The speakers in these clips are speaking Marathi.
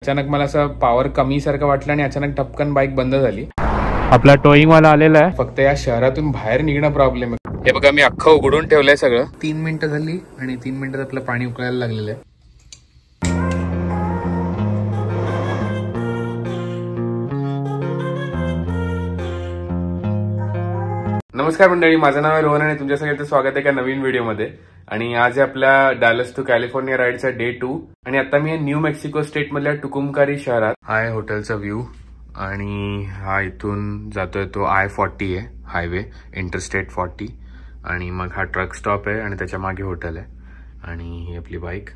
अचानक मला असं पॉवर कमी सारखं वाटलं आणि अचानक टपकन बाईक बंद झाली. आपला टोईंग वाला आलेला आहे. फक्त या शहरातून बाहेर निघणं प्रॉब्लेम आहे. हे बघा मी अख्खं उघडून ठेवलंय सगळं. 3 मिनिटं झाली आणि 3 मिनिटात आपलं पाणी उकळायला लागलेलं आहे. नमस्कार मंडळी, माझं नाव आहे रोहन आणि तुमच्या सगळ्यांचं स्वागत आहे एका नवीन व्हिडिओमध्ये. आणि आज आहे आपल्या डॅलस टू कॅलिफोर्निया राईडचा डे 2 आणि आता मी न्यू मेक्सिको स्टेट मधल्या टुकुमकारी शहरात. हा आहे हॉटेलचा व्ह्यू आणि हा इथून जातोय तो I-40 आहे हायवे, इंटरस्टेट 40. आणि मग हा ट्रक स्टॉप आहे आणि त्याच्या मागे हॉटेल आहे. आणि ही आपली बाईक.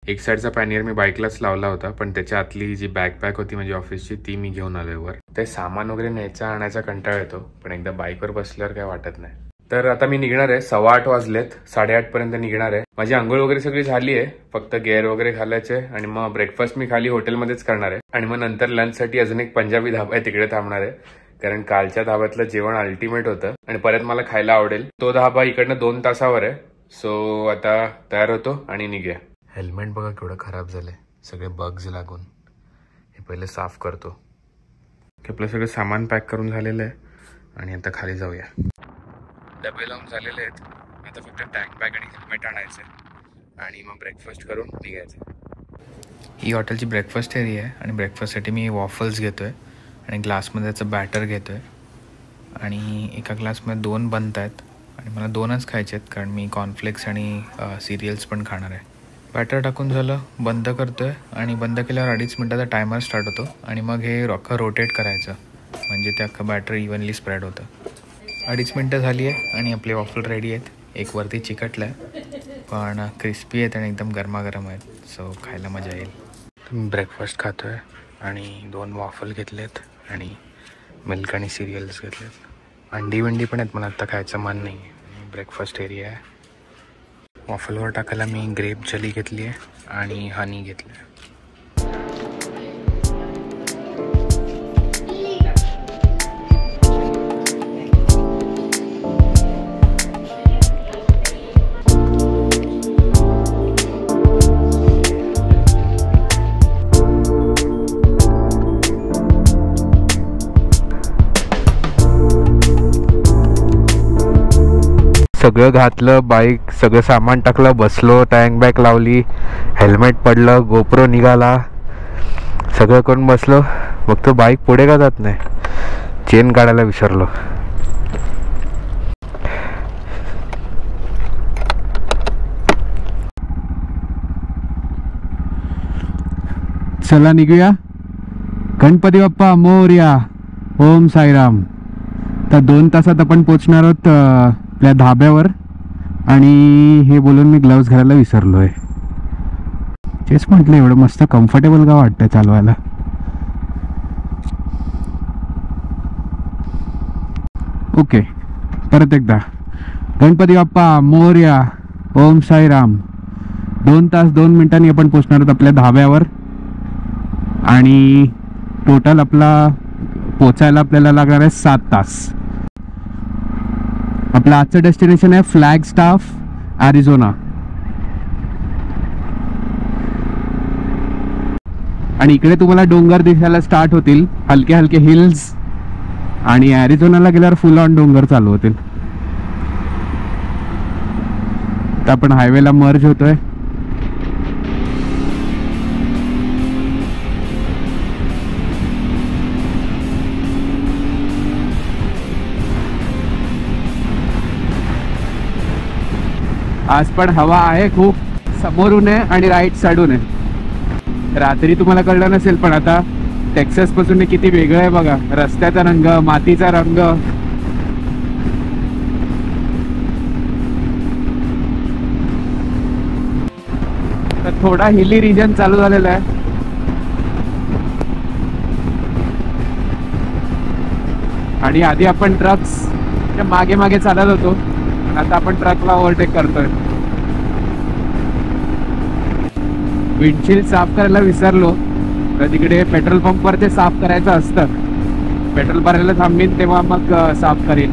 एक साईडचा पॅनियर मी बाईकलाच लावला होता, पण त्याच्या आतली जी बॅकपॅक होती म्हणजे ऑफिसची ती मी घेऊन आलोय वर. ते सामान वगैरे न्यायचा आणायचा कंटाळा येतो, पण एकदा बाईकवर बसल्यावर काय वाटत नाही. तर आता मी निघणार आहे. 8:15 वाजलेत. 8:30 पर्यंत निघणार आहे. माझी आंघोळ वगैरे सगळी झाली आहे, फक्त गेअर वगैरे घालायचे आणि मग ब्रेकफास्ट मी खाली हॉटेलमध्येच करणार आहे. आणि मग नंतर लंचसाठी अजून एक पंजाबी धाबा आहे तिकडे थांबणार आहे, कारण कालच्या धाब्यातलं जेवण अल्टिमेट होतं आणि परत मला खायला आवडेल. तो धाबा इकडनं 2 तासावर आहे. सो आता तयार होतो आणि निघूया. हेल्मेट बघा केवढं खराब झालंय, सगळे बग्स लागून. हे पहिले साफ करतो. आपलं सगळं सामान पॅक करून झालेलं आहे आणि आता खाली जाऊया. डबे लावून झालेले आहेत. आता फक्त टँक बॅग आणि हेल्मेट आणायचं आणि मग ब्रेकफास्ट करून निघायचं. ही हॉटेलची ब्रेकफास्ट एरिया आहे आणि ब्रेकफास्टसाठी मी वॉफल्स घेतोय आणि ग्लासमध्ये त्याचं बॅटर घेतोय. आणि एका ग्लासमध्ये 2 बनत आहेत आणि मला 2च खायचे आहेत, कारण मी कॉर्नफ्लेक्स आणि सिरियल्स पण खाणार आहे. बॅटर टाकून झालं, बंद करतोय आणि बंद केल्यावर 2.5 मिनिटाचा टायमर स्टार्ट होतो आणि मग हे अख्खं रोटेट करायचं, म्हणजे ते अख्खं बॅटर इव्हनली स्प्रेड होतं. 2.5 मिनिटं झाली आहे आणि आपले वॉफल रेडी आहेत. एक वरती चिकटलं आहे, पण क्रिस्पी आहेत आणि एकदम गरमागरम आहेत. सो खायला मजा येईल. मी ब्रेकफास्ट खातोय आणि 2 वॉफल घेतलेत आणि मिल्क आणि सिरियल्स घेतलेत. अंडी वंडी पण आहेत, मला आत्ता खायचं मन नाही. ब्रेकफास्ट एरिया आहे. वॉफलवर टाकायला मी ग्रेप जली घेतली आहे आणि हनी घेतली आहे. सगळं घातलं, बाईक सगळं सामान टाकलं, बसलो, टँक बॅग लावली, हेल्मेट पडलं, गोप्रो निघाला, सगळं करून बसलो. बघतो बाईक पुढे का जात नाही, चेन काढायला विसरलो. चला निघूया. गणपती बाप्पा मोरया, ओम साईराम. तर 2 तासात आपण पोचणार आहोत आपल्या धाब्यावर. आणि हे बोलून मी ग्लव्स घालायला विसरलोय. तेच म्हटलं, एवढं मस्त कम्फर्टेबल का वाटतंय चालवायला. ओके, परत एकदा. गणपती बाप्पा मोरया, ओम साईराम. 2 तास 2 मिनिटांनी आपण पोचणार आहोत आपल्या धाब्यावर. आणि टोटल आपला पोचायला आपल्याला लागणार आहे 7 तास. आपलं आजचं डेस्टिनेशन आहे फ्लॅगस्टाफ, ॲरिझोना. आणि इकडे तुम्हाला डोंगर दिसायला स्टार्ट होतील, हलके हलके हिल्स. आणि ॲरिझोनाला गेल्यावर फुल ऑन डोंगर चालू होतील. तर आपण हायवेला मर्ज होतोय. आज पण हवा आहे खूप. समोरून आहे आणि राईट साईडून आहे. रात्री तुम्हाला कळलं नसेल, पण आता टेक्सास पासून किती वेगळं आहे बघा. रस्त्याचा रंग, मातीचा रंग. तर थोडा हिली रिजन चालू झालेला आहे. आणि आधी आपण ट्रक्स मागे मागे चालत होतो, आता आपण ट्रकला ओव्हरटेक करतोय. विंडशील्ड साफ करायला विसरलो, तर तिकडे पेट्रोल पंपवर ते साफ करायचं असतं. पेट्रोल भरायला थांबीन तेव्हा मग साफ करेन.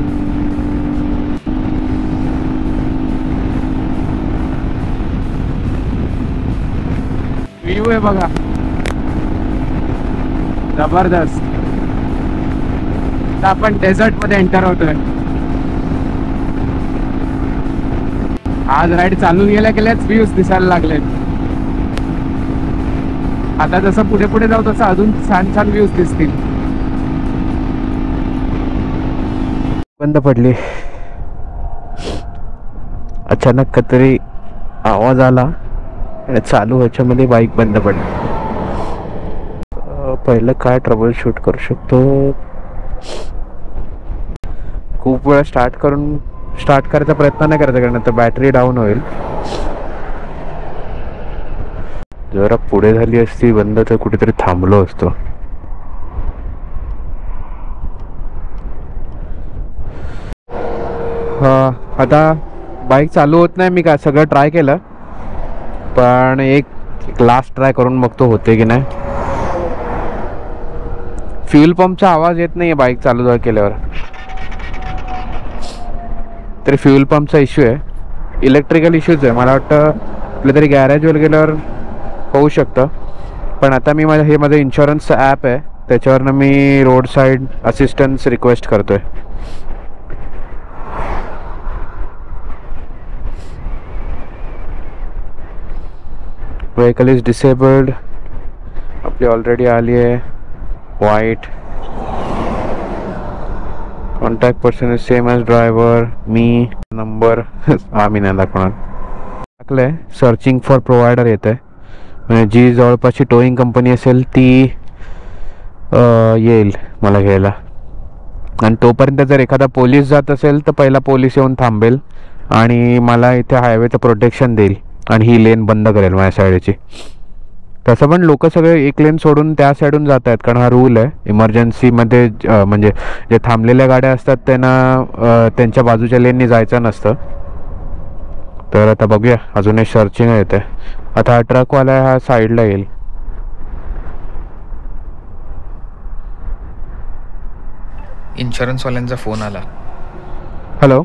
व्ह्यू आहे बघा. जबरदस्त. आता आपण डेझर्ट मध्ये एंटर होतोय. आज राईड चालू गेल्याच व्ह्यूज दिसायला लागलेत. आता जसं पुढे पुढे जाऊ तसं अजून छान छान व्ह्यूज दिसतील. बंद पडली. अचानक काहीतरी आवाज आला आणि चालू ह्याच्यामध्ये बाईक बंद पडली. पहिलं काय ट्रबल शूट करू शकतो. खूप वेळा स्टार्ट करायचा प्रयत्न नाही करायचा, कारण तर बॅटरी डाऊन होईल. जरा पुढे झाली असती बंद तर कुठेतरी थांबलो असतो. आता बाईक चालू होत नाही. मी काय सगळं ट्राय केलं, पण एक लास्ट ट्राय करून बघतो होते की नाही. फ्यूल पंपचा आवाज येत नाहीये बाईक चालू केल्यावर. तरी फ्यूल पंपचा इश्यू आहे, इलेक्ट्रिकल इश्यूज आहे. मला वाटतं कुठल्या तरी गॅरेजवर गेल्यावर होऊ शकतं. पण आता मी माझं इन्शुरन्सचं ॲप आहे, त्याच्यावरनं मी रोड साईड असिस्टन्स रिक्वेस्ट करतोय. Vehicle is disabled. आपली ऑलरेडी आली आहे व्हाईट. Contact person is same as driver. मी नंबर आम्ही नाही दाखवणार. टाकलंय सर्चिंग फॉर प्रोव्हायडर येत आहे, म्हणजे जी जवळपासची टोईंग कंपनी असेल ती येईल मला घ्यायला. आणि तोपर्यंत जर एखादा पोलीस जात असेल तर पहिला पोलीस येऊन थांबेल आणि मला इथे हायवेचं प्रोटेक्शन देईल आणि ही लेन बंद करेल माझ्या साईडची. तसं पण लोक सगळे एक लेन सोडून त्या साईडून जात आहेत, कारण हा रूल आहे इमर्जन्सीमध्ये. म्हणजे जे थांबलेल्या गाड्या असतात त्यांना त्यांच्या बाजूच्या लेननी जायचं नसतं. तर आता बघूया, अजून एक सर्चिंग येते. आता हा ट्रकवाला हा साईडला येईल. इन्शुरन्सवाल्यांचा फोन आला. हॅलो.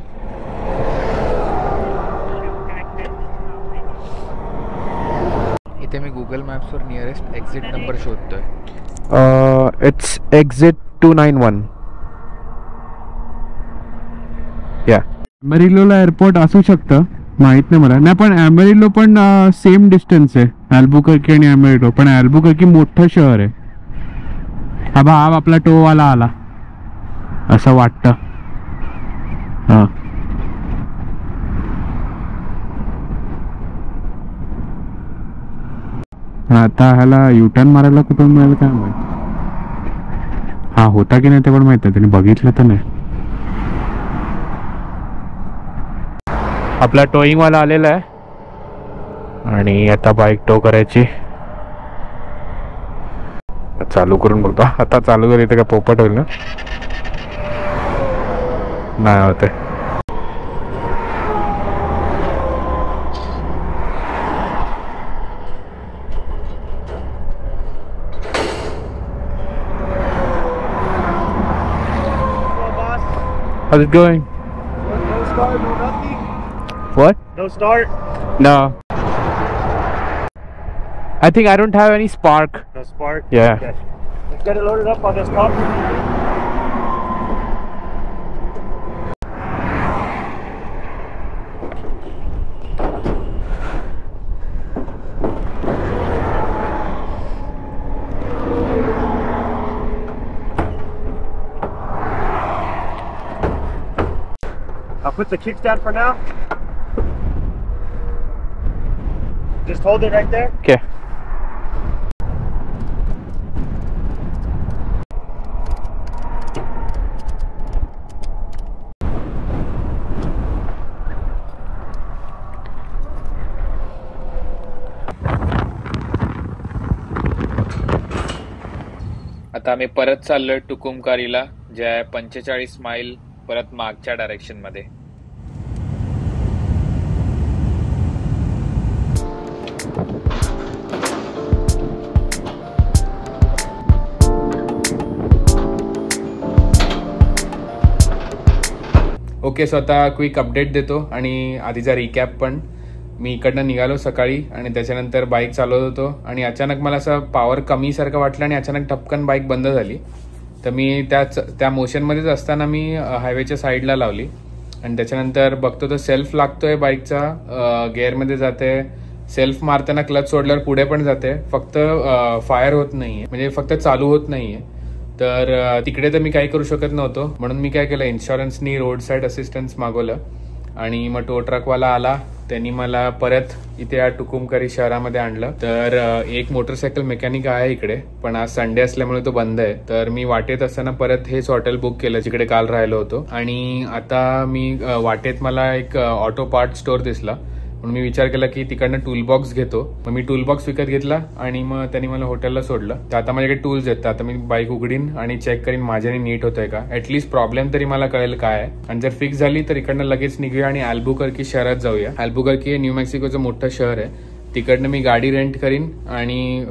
इथे मी गुगल मॅप्सवर नियरेस्ट एक्झिट नंबर शोधतोय. It's exit 291. या ॲमेरिलोला एअरपोर्ट असू शकतं, माहीत नाही मला. नाही, पण ॲमेरिलो पण सेम डिस्टन्स आहे अल्बुकर्की आणि ॲमेरिलो. पण अल्बुकर्की मोठं शहर आहे. हा आपला टोवाला आला असं वाटतं. हां, आता ह्याला युटर्न मारायला कुठून मिळेल काय माहित. हा होता की नाही ते पण माहित आहे, त्याने बघितलं तर नाही. आपला टोईंगवाला आलेला आहे आणि आता बाईक टो करायची. चालू करून बघतो. आता चालू करू इथे का पोपट होईल ना. नाही होते. How's it going? No start, no nothing. What? No start. No. I think I don't have any spark. No spark. Yeah. Okay. Let's get it loaded up on this top. I'll put the kickstand for now. Just hold it right there. Okay. आता आम्ही परत चाललोय टुकुमकारीला, जे आहे 45 माईल परत मागच्या डायरेक्शन मध्ये. ओके, सो आता क्विक अपडेट देतो आणि आधीचा रिकॅप पण. मी इकडनं निघालो सकाळी आणि त्याच्यानंतर बाईक चालवत होतो आणि अचानक मला असं पॉवर कमी सारखं वाटलं आणि अचानक टपकन बाईक बंद झाली. तर मी त्या मोशनमध्येच असताना मी हायवेच्या साईडला लावली आणि त्याच्यानंतर बघतो तर सेल्फ लागतोय बाईकचा, गेअरमध्ये जाते, सेल्फ मारताना क्लच सोडल्यावर पुढे पण जाते, फक्त फायर होत नाहीये, म्हणजे फक्त चालू होत नाहीये. तर तिकडे तर मी काही करू शकत नव्हतो, म्हणून मी काय केलं, इन्शुरन्सनी रोड साईड असिस्टन्स मागवलं आणि मग टो ट्रकवाला आला, त्यांनी मला परत इथे या टुकुमकारी शहरामध्ये आणलं. तर एक मोटरसायकल मेकॅनिक आहे इकडे, पण आज संडे असल्यामुळे तो बंद आहे. तर मी वाटेत असताना परत हेच हॉटेल बुक केलं जिकडे काल राहिलो होतो आणि आता मी वाटेत मला एक ऑटो पार्ट स्टोअर दिसला, म्हणून मी विचार केला की तिकडनं टूल बॉक्स घेतो. मग मी टूल बॉक्स विकत घेतला आणि मग त्यांनी मला हॉटेलला सोडलं. तर आता माझ्याकडे टूल्स आहेत, आता मी बाईक उघडीन आणि चेक करीन माझ्याने नीट होतंय का, ऍटलीस्ट प्रॉब्लेम तरी मला कळेल काय आहे. आणि जर फिक्स झाली तर इकडनं लगेच निघूया आणि अल्बुकर्की शहरात जाऊया. अल्बुकर्की हे न्यू मेक्सिकोचं मोठं शहर आहे. तिकडनं मी गाडी रेंट करीन आणि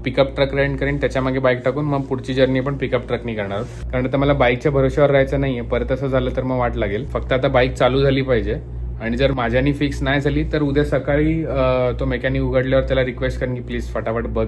पिकअप ट्रक रेंट करीन, त्याच्या मागे बाईक टाकून मग पुढची जर्नी पण पिकअप ट्रकनी करणार. कारण आता मला बाईकच्या भरोश्यावर राहायचं नाहीये, परत असं झालं तर मग वाट लागेल. फक्त आता बाईक चालू झाली पाहिजे आणि जर माझ्यानी फिक्स नाही झाली तर उद्या सकाळी तो मेकॅनिक उघडल्यावर त्याला रिक्वेस्ट करेन की प्लीज फटाफट बघ,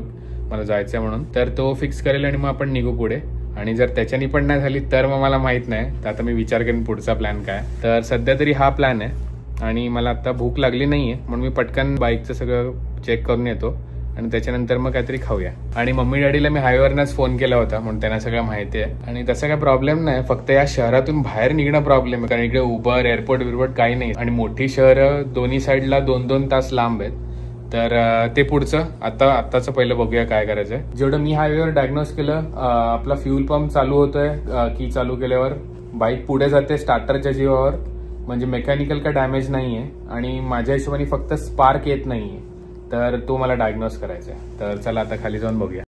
मला जायचंय म्हणून. तर तो फिक्स करेल आणि मग आपण निघू पुढे. आणि जर त्याच्यानी पण नाही झाली तर मग मला माहित नाही, तर आता मी विचार करेन पुढचा प्लॅन काय. तर सध्या तरी हा प्लॅन आहे आणि मला आता भूक लागली नाहीये, म्हणून मी पटकन बाईकचं सगळं चेक करून येतो आणि त्याच्यानंतर मग काहीतरी खाऊया. आणि मम्मी डॅडीला मी हायवेवरनच फोन केला होता, म्हणून त्यांना सगळं माहिती आहे आणि तसा काय प्रॉब्लेम नाही, फक्त या शहरातून बाहेर निघणं प्रॉब्लेम आहे. कारण इकडे उबर, एअरपोर्ट बिरपोर्ट काही नाही आणि मोठी शहरं दोन्ही साईडला 2-2 तास लांब आहेत. तर ते पुढचं आत्ताचं पहिलं बघूया काय करायचंय. जेवढं मी हायवेवर डायग्नोज केलं, आपला फ्यूल पंप चालू होतोय, की चालू केल्यावर बाईक पुढे जाते स्टार्टरच्या जीवावर, म्हणजे मेकॅनिकल काय डॅमेज नाहीये आणि माझ्या हिशोबाने फक्त स्पार्क येत नाहीये. तर तो मला डायग्नोज करायचा आहे. तर चला आता खाली जाऊन बघूया.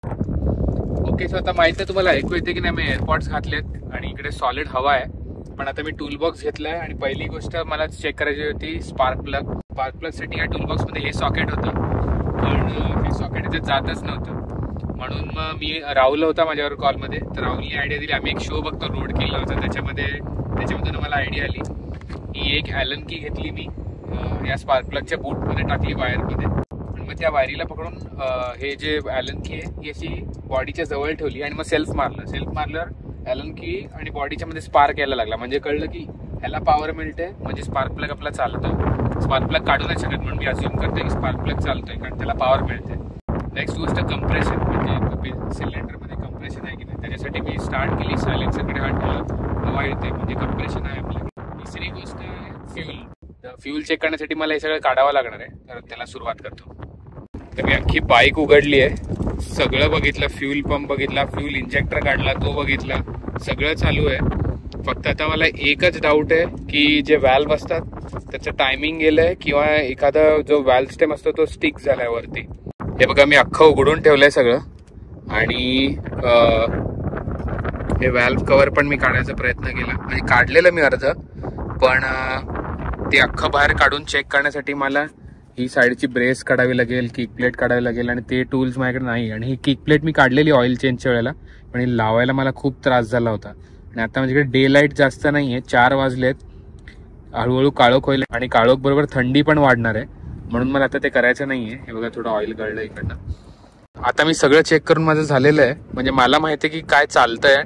ओके, सो आता माहिती आहे तुम्हाला ऐकू येते की नाही, मी एअरपॉड्स घातलेत आणि इकडे सॉलिड हवा आहे. पण आता मी टूल बॉक्स घेतलाय आणि पहिली गोष्ट मला चेक करायची होती स्पार्क प्लग. स्पार्क प्लग साठी या टूल बॉक्स मध्ये हे सॉकेट होतं, पण हे सॉकेट इथे जातच नव्हतं. म्हणून मग मी राहुल होता माझ्यावर कॉलमध्ये, तर राहुलने आयडिया दिली. आम्ही एक शो बघतो रोड किल्ला होता, त्याच्यामधून मला आयडिया आली. ही एक ॲलन की घेतली मी, या स्पार्क प्लगच्या बूटमध्ये टाकली वायरमध्ये. मग त्या वायरीला पकडून हे जे ॲलन की आहे ही अशी बॉडीच्या जवळ ठेवली आणि मग सेल्फ मारल्यावर ॲलन की आणि बॉडीच्या मध्ये स्पार्क यायला लागला. म्हणजे कळलं की ह्याला पॉवर मिळते, म्हणजे स्पार्क प्लग आपला चालतो. स्पार्क प्लग काढू नाही शकत, म्हणून मी अज्युम करतोय की स्पार्क प्लग चालतोय कारण त्याला पॉवर मिळते. नेक्स्ट गोष्ट कंप्रेशन, म्हणजे सिलेंडरमध्ये कंप्रेशन आहे की नाही, त्याच्यासाठी मी स्टार्ट केली, सायलेन्सरकडे हात ठेवला, हवा येते म्हणजे कंप्रेशन आहे आपल्याकडे. तिसरी गोष्ट आहे फ्यूल चेक करण्यासाठी मला हे सगळं काढावं लागणार आहे, तर त्याला सुरुवात करतो. तर मी अख्खी बाईक उघडली आहे, सगळं बघितलं, फ्यूल पंप बघितला, फ्यूल इंजेक्टर काढला, तो बघितला, सगळं चालू आहे. फक्त आता मला एकच डाऊट आहे की जे व्हॅल्व असतात त्याचं टायमिंग गेलंय किंवा एखादा जो व्हॅल्व स्टेम असतो तो स्टिक झालाय वरती. हे बघा मी अख्खं उघडून ठेवलंय सगळं आणि हे व्हॅल्व कव्हर पण मी काढायचा प्रयत्न केला, म्हणजे काढलेलं मी अर्ध, पण ते अख्खं बाहेर काढून चेक करण्यासाठी मला ही साईडची ब्रेस काढावी लागेल, किक प्लेट काढावी लागेल आणि ते टूल्स माझ्याकडे नाही. आणि ही किक प्लेट मी काढलेली ऑइल चेंजच्या वेळेला, पण ही लावायला मला खूप त्रास झाला होता. आणि आता माझ्याकडे डे लाईट जास्त नाहीये, 4 वाजलेत, हळूहळू काळोख होईल आणि काळोख बरोबर थंडी पण वाढणार आहे, म्हणून मला आता ते करायचं नाहीये. हे बघा थोडं ऑइल गळलं इकडनं. आता मी सगळं चेक करून माझं झालेलं आहे, म्हणजे मला माहिती आहे की काय चालतंय.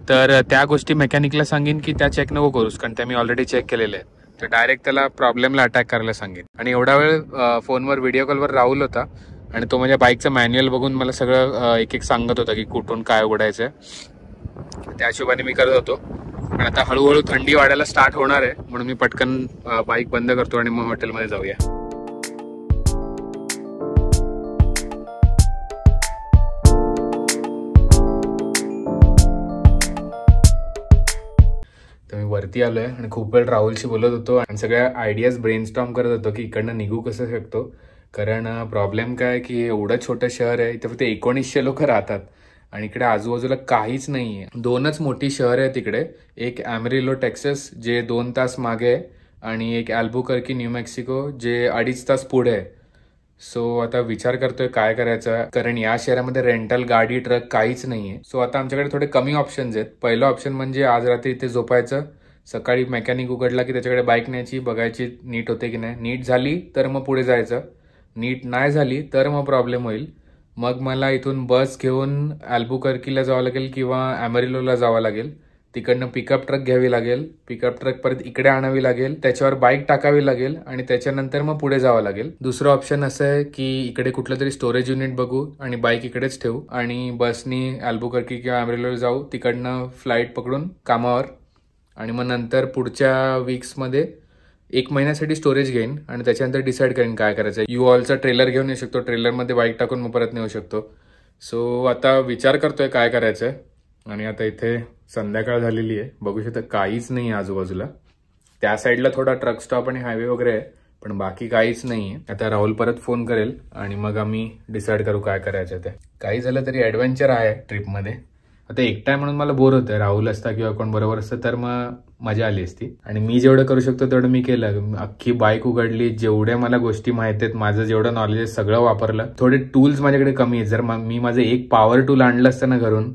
तर त्या गोष्टी मेकॅनिकला सांगेन की त्या चेक नको करूस, कारण त्या मी ऑलरेडी चेक केलेल्या आहे. तर डायरेक्ट त्याला प्रॉब्लेमला अटॅक करायला सांगेन. आणि एवढा वेळ फोनवर व्हिडिओ कॉलवर राहुल होता आणि तो माझ्या बाईकचं मॅन्युअल बघून मला सगळं एक सांगत होता की कुठून काय उघडायचंय, त्या हिशोबाने मी करत होतो. पण आता हळूहळू थंडी वाढायला स्टार्ट होणार आहे, म्हणून मी पटकन बाईक बंद करतो आणि मग हॉटेलमध्ये जाऊया. तर मी वरती आलोय आणि खूप वेळ राहुलशी बोलत होतो आणि सगळ्या आयडियाज ब्रेनस्टॉर्म करत होतो की इकडनं निघू कसं शकतो. कारण प्रॉब्लेम काय की एवढं छोटं शहर आहे, इथे फक्त 1900 लोक राहतात आणि इकडे आजूबाजूला काहीच नाहीये. 2च मोठी शहर आहेत तिकडे, एक अॅमरिलो टेक्सास जे 2 तास मागे आहे आणि एक अल्बुकर्की न्यू मेक्सिको जे 2.5 तास पुढे आहे. सो आता विचार करतोय काय करायचं, कारण या शहरामध्ये रेंटल गाडी, ट्रक काहीच नाहीये. सो आता आमच्याकडे थोडे कमी ऑप्शन्स आहेत. पहिलं ऑप्शन म्हणजे आज रात्री इथे झोपायचं, सकाळी मेकॅनिक उघडला की त्याच्याकडे बाईक न्यायची, बघायची नीट होते की नाही. नीट झाली तर मग पुढे जायचं, नीट नाही झाली तर मग प्रॉब्लेम होईल. मग मला इथून बस घेऊन अल्बुकर्कीला जावं लागेल किंवा अमेरिलोला जावं लागेल. तिकडनं पिकअप ट्रक घ्यावी लागेल, पिकअप ट्रक परत इकडे आणावी लागेल, त्याच्यावर बाईक टाकावी लागेल आणि त्याच्यानंतर मग पुढे जावं लागेल. दुसरं ऑप्शन असं आहे की इकडे कुठलं तरी स्टोरेज युनिट बघू आणि बाईक इकडेच ठेवू आणि बसनी अल्बुकर्की किंवा अमेरिलोला जाऊ, तिकडनं फ्लाईट पकडून कामावर आणि मग नंतर पुढच्या वीक्समध्ये 1 महिन्यासाठी स्टोरेज घेईन आणि त्याच्यानंतर डिसाईड करेन काय करायचं. यू ऑलचा ट्रेलर घेऊन येऊ शकतो, ट्रेलरमध्ये बाईक टाकून मग परत नेऊ शकतो. सो आता विचार करतोय काय करायचंय. आणि आता इथे संध्याकाळ झालेली आहे, बघू शकता काहीच नाही आहे आजूबाजूला. त्या साईडला थोडा ट्रक स्टॉप आणि हायवे वगैरे आहे, पण बाकी काहीच नाही आहे. आता राहुल परत फोन करेल आणि मग आम्ही डिसाईड करू काय करायचं ते. काही झालं तरी ॲडव्हेंचर आहे ट्रिपमध्ये. आता एकटा म्हणून मला बोर होतंय. राहुल असता किंवा कोण बरोबर असतं तर मग मजा आली असती. आणि मी जेवढं करू शकतो तेवढं मी केलं. अख्खी बाईक उघडली, जेवढ्या मला गोष्टी माहित आहेत, माझं जेवढं नॉलेज आहे सगळं वापरलं. थोडे टूल्स माझ्याकडे कमी आहेत. जर मी माझं एक पॉवर टूल आणलं असतं ना घरून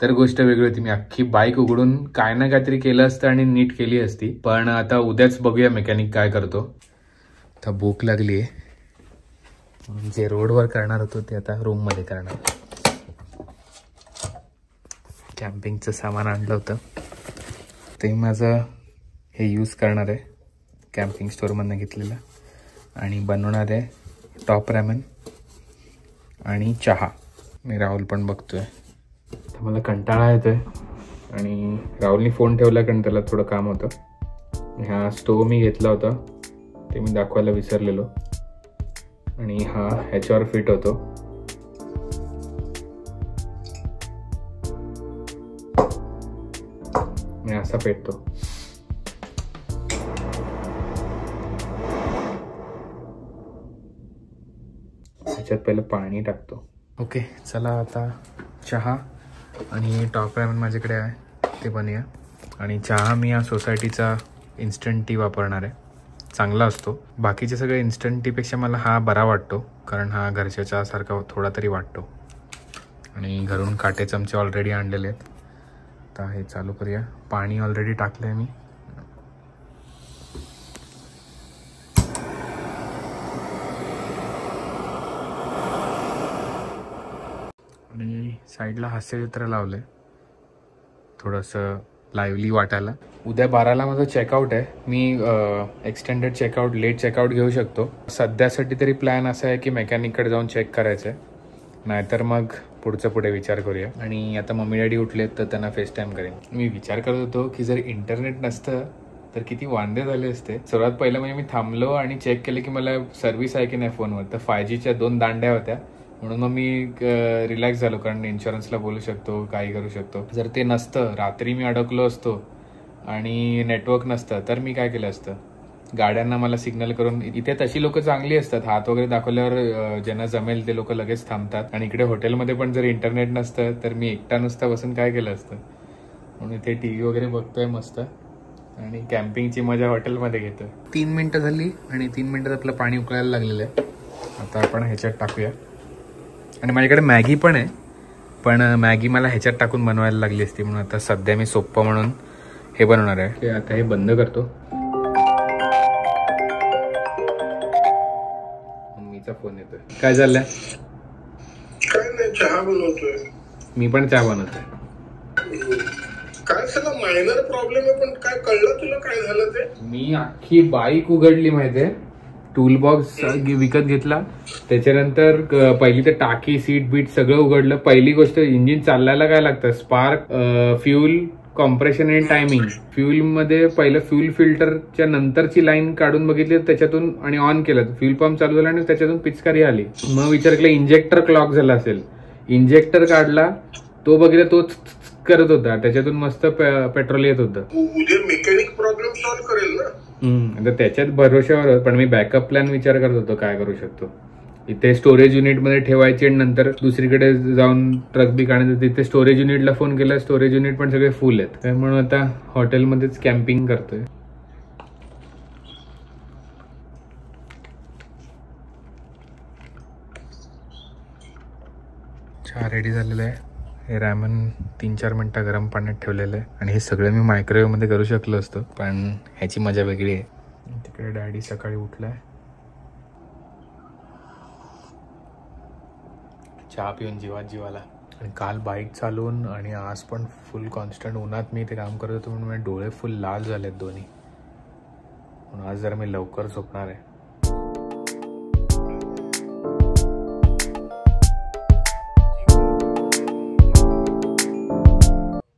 तर गोष्ट वेगळी होती. मी अख्खी बाईक उघडून काय ना काहीतरी केलं असतं आणि नीट केली असती. पण आता उद्याच बघूया मेकॅनिक काय करतो. आता भूक लागली आहे, जे रोडवर करणार होतो ते आता रूममध्ये करणार. कॅम्पिंगचं सामान आणलं होतं ते माझं हे यूज करणार आहे, कॅम्पिंग स्टोअरमधनं घेतलेलं. आणि बनवणार आहे टॉप रॅमन आणि चहा. मी राहुल पण बघतोय. मला कंटाळा येतोय आणि राहुलनी फोन ठेवला कारण त्याला थोडं काम होतं. हा स्टोव मी घेतला होता, ते मी दाखवायला विसरलेलो. आणि हा ह्याच्यावर फिट होतो. मी असा पेटतो. ह्याच्यात पहिलं पाणी टाकतो. ओके, चला आता चहा आणि टॉप रॅमन माझ्याकडे आहे ते बनूया. आणि चहा मी या सोसायटीचा इन्स्टंट टी वापरणार आहे, चांगला असतो. बाकीचे सगळे इन्स्टंट टीपेक्षा मला हा बरा वाटतो कारण हा घरच्या चहासारखा थोडा तरी वाटतो. आणि घरून काटे चमचे ऑलरेडी आणलेले आहेत. आता हे चालू करूया. पाणी ऑलरेडी टाकलं आहे मी. आणि साईडला हास्यचित्र लावलंय थोडंसं लाईव्हली वाटायला. उद्या 12ला माझं चेकआउट आहे. मी एक्सटेंडेड चेकआउट, लेट चेकआउट घेऊ शकतो. सध्यासाठी तरी प्लॅन असा आहे की मेकॅनिककडे जाऊन चेक करायचं आहे, नाहीतर मग पुढचं पुढे विचार करूया. आणि आता मम्मी डॅडी उठलेत तर त्यांना फेस टाईम करेन. मी विचार करत होतो की जर इंटरनेट नसतं तर किती वांदे झाले असते. सर्वात पहिलं म्हणजे मी थांबलो आणि चेक केलं की मला सर्व्हिस आहे की नाही फोनवर. तर 5Gच्या 2 दांड्या होत्या, म्हणून मग मी रिलॅक्स झालो कारण इन्शुरन्सला बोलू शकतो, काही करू शकतो. जर ते नसतं, रात्री मी अडकलो असतो आणि नेटवर्क नसतं तर मी काय केलं असतं. गाड्यांना मला सिग्नल करून, इथे तशी लोक चांगली असतात, हात वगैरे दाखवल्यावर ज्यांना जमेल ते लोक लगेच थांबतात. आणि इकडे हॉटेलमध्ये पण जर इंटरनेट नसतं तर मी एकटा नुसता बसून काय केलं असतं. म्हणून इथे TV वगैरे बघतोय मस्त आणि कॅम्पिंगची मजा हॉटेलमध्ये घेतोय. 3 मिनिटं झाली आणि 3 मिनिटात आपलं पाणी उकळायला लागलेलं आहे. आता आपण ह्याच्यात टाकूया. आणि माझ्याकडे मॅगी पण आहे, पण मॅगी मला ह्याच्यात टाकून बनवायला लागली असती, म्हणून आता सध्या मी सोप्पं म्हणून हे बनवणार आहे. आता हे बंद करतो. मम्मीचा फोन येतोय. काय चाललंय? काय नाही, चहा बनवतोय. मी पण चहा बनवतोय. काय सगळं मायनर प्रॉब्लेम आहे, पण काय कळलं तुला काय झालं ते? मी अख्खी बाईक उघडली माहितीये, टूल बॉक्स विकत घेतला, त्याच्यानंतर पहिली तर टाकी, सीट बीट सगळं उघडलं. पहिली गोष्ट, इंजिन चालवायला काय लागतं, स्पार्क, फ्यूल, कॉम्प्रेशन आणि टायमिंग. फ्यूल मध्ये पहिलं फ्यूल फिल्टरच्या नंतरची लाईन काढून बघितली त्याच्यातून आणि ऑन केलं. फ्यूल पंप चालू झाला आणि त्याच्यातून पिचकारी आली. मग विचार केला इंजेक्टर क्लॉक झाला असेल. इंजेक्टर काढला, तो बघितला तो करत होता, त्याच्यातून मस्त पेट्रोल येत होतं. उद्या मेकॅनिक प्रॉब्लेम सॉल्व्ह करेल ना. आता त्याच्यात भरोशावर, पण मी बॅकअप प्लॅन विचार करत होतो काय करू शकतो. इथे स्टोरेज युनिटमध्ये ठेवायचे आणि नंतर दुसरीकडे जाऊन ट्रक बी काढायचं. तिथे स्टोरेज युनिटला फोन केला, स्टोरेज युनिट पण सगळे फुल आहेत. म्हणून आता हॉटेलमध्येच कॅम्पिंग करतोय. चहा रेडी झालेला आहे. हे रॅमन 3-4 मिनटं गरम पाण्यात ठेवलेलं आहे आणि हे सगळं मी मायक्रोवेव्हमध्ये करू शकलो असतो, पण ह्याची मजा वेगळी आहे. तिकडे डॅडी सकाळी उठलाय, चहा पिऊन जीवाला. आणि काल बाईक चालवून आणि आज पण फुल कॉन्स्टंट उन्हात मी इथे काम करत होतो म्हणून माझे डोळे फुल लाल झालेत दोन्ही, म्हणून आज जरा मी लवकर झोपणार आहे.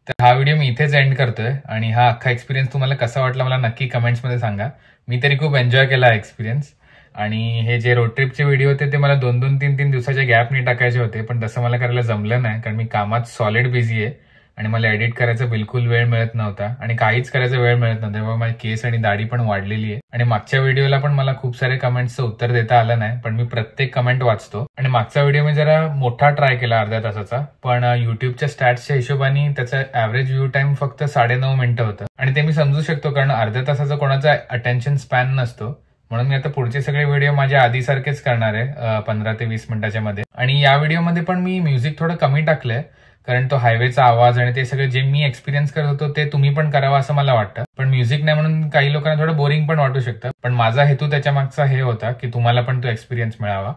तर हा व्हिडिओ मी इथेच एंड करतोय आणि हा अख्खा एक्सपिरियन्स तुम्हाला कसा वाटला मला नक्की कमेंट्समध्ये सांगा. मी तरी खूप एन्जॉय केला हा एक्सपिरियन्स. आणि हे जे रोड ट्रिपचे व्हिडिओ होते ते मला 2-3 दिवसाच्या गॅपने टाकायचे होते, पण तसं मला करायला जमलं नाही कारण मी कामात सॉलिड बिझी आहे आणि मला एडिट करायचा बिलकुल वेळ मिळत नव्हता आणि काहीच करायचा वेळ मिळत नव्हता. तेव्हा माझी केस आणि दाढी पण वाढलेली आहे आणि मागच्या व्हिडिओला पण मला खूप सारे कमेंट्सचं उत्तर देता आलं नाही, पण मी प्रत्येक कमेंट वाचतो. आणि मागचा व्हिडिओ मी जरा मोठा ट्राय केला अर्ध्या तासाचा, पण युट्यूबच्या स्टॅट्सच्या हिशोबाने त्याचा ऍव्हरेज व्ह्यू टाइम फक्त 9.5 मिनिटं होतं आणि ते मी समजू शकतो कारण अर्ध्या तासाचा कोणाचा अटेन्शन स्पॅन नसतो. म्हणून मी आता पुढचे सगळे व्हिडिओ माझ्या आधीसारखेच करणार आहे 15 ते 20 मिनिटाच्या मध्ये. आणि या व्हिडिओमध्ये पण मी म्युझिक थोडं कमी टाकलंय कारण तो हायवेचा आवाज आणि ते सगळं जे मी एक्सपिरियन्स करत होतो ते तुम्ही पण करावं असं मला वाटतं. पण म्युझिक नाही म्हणून काही लोकांना थोडं बोरिंग पण वाटू शकतं, पण माझा हेतू त्याच्या मागचा हे होता की तुम्हाला पण तो एक्सपिरियन्स मिळावा.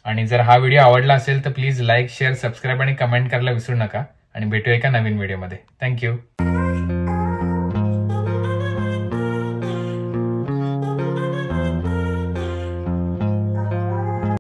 आणि जर हा व्हिडिओ आवडला असेल तर प्लीज लाईक, शेअर, सबस्क्राईब आणि कमेंट करायला विसरू नका आणि भेटूया एका नवीन व्हिडिओमध्ये. थँक्यू.